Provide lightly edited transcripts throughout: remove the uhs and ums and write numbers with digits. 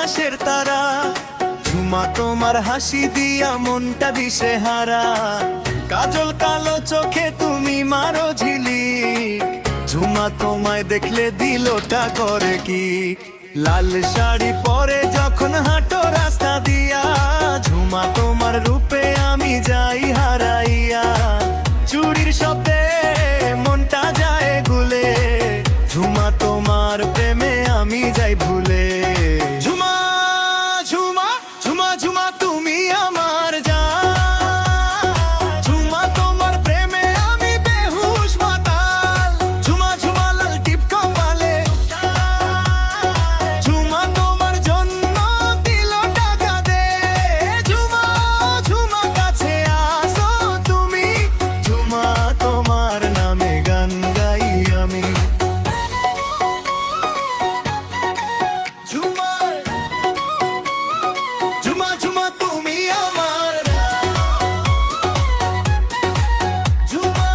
আকাশের তারা। ঝুমা তোমার হাসি দিয়া মনটা দিশে হারা, কাজল কালো চোখে তুমি মারো ঝিলিক। ঝুমা তোমায় দেখলে দিলটা করে কি, লাল শাড়ি পরে যখন হাঁটো রাস্তা দিয়া। ঝুমা তোমার রূপে আমি যাই হারাইয়া, চুড়ির শব্দে মনটা যায় গুলে। ঝুমা তোমার প্রেমে আমি যাই ভুলে। ঝুমা ঝুমা ঝুমা ঝুমা তুমি আমার জান, ঝুমা তোমার প্রেমে আমি বেহুশ মাতাল। ঝুমা ঝুমা লাল টিপ কপালে, ঝুমা তোমার জন্য দিল টাকা দে। ঝুমা ঝুমা কাছে আসো তুমি, ঝুমা তোমার নামে গান গাই আমি। ঝুমা ঝুমা ঝুমা তুমি আমার ঝুমা।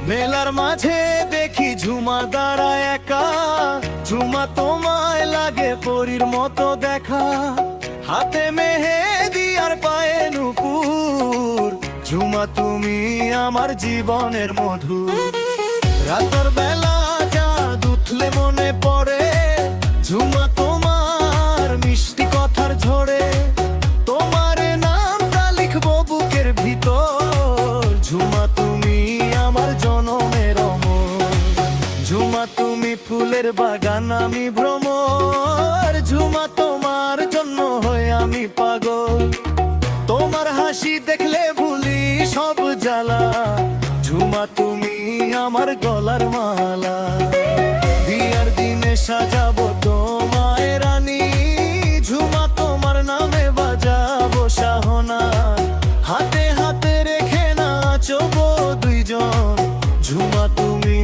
মেলার মাঝে দেখি ঝুমা দাঁড়ায় একা, ঝুমা তোমায় লাগে পরীর মতো দেখা। হাতে মেহেদি আর পায়ে নুপুর, ঝুমা তুমি আমার জীবনের মধু। রাতের বেলা চাঁদ উঠলে মনে পড়ে, ঝুমা তোমার মিষ্টি কথার ঝরে। তোমার নামটা লিখবো বুকের ভিতর, ঝুমা তুমি আমার জনমের অমর। ঝুমা তুমি ফুলের বাগান আমি ভ্রমর, ঝুমা তোমার জন্য হয়ে আমি পাগল। তোমার হাসি দেখলে ভুলি সব জ্বালা, ঝুমা তুমি আমার গলার মালা। বিয়ার দিনে সাজাবো তোমায় রানী, ঝুমা তোমার নামে বাজাবো শাহনা। হাতে হাতে রেখে নাচবো দুইজন, ঝুমা তুমি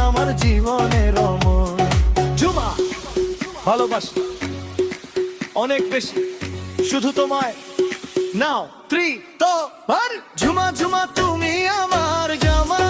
আমার জীবনের অমর। ঝুমা ভালোবাসি অনেক বেশি, শুধু তোমায় নাও 3 তো ঝুমা ঝুমা তুমি আমার জামা।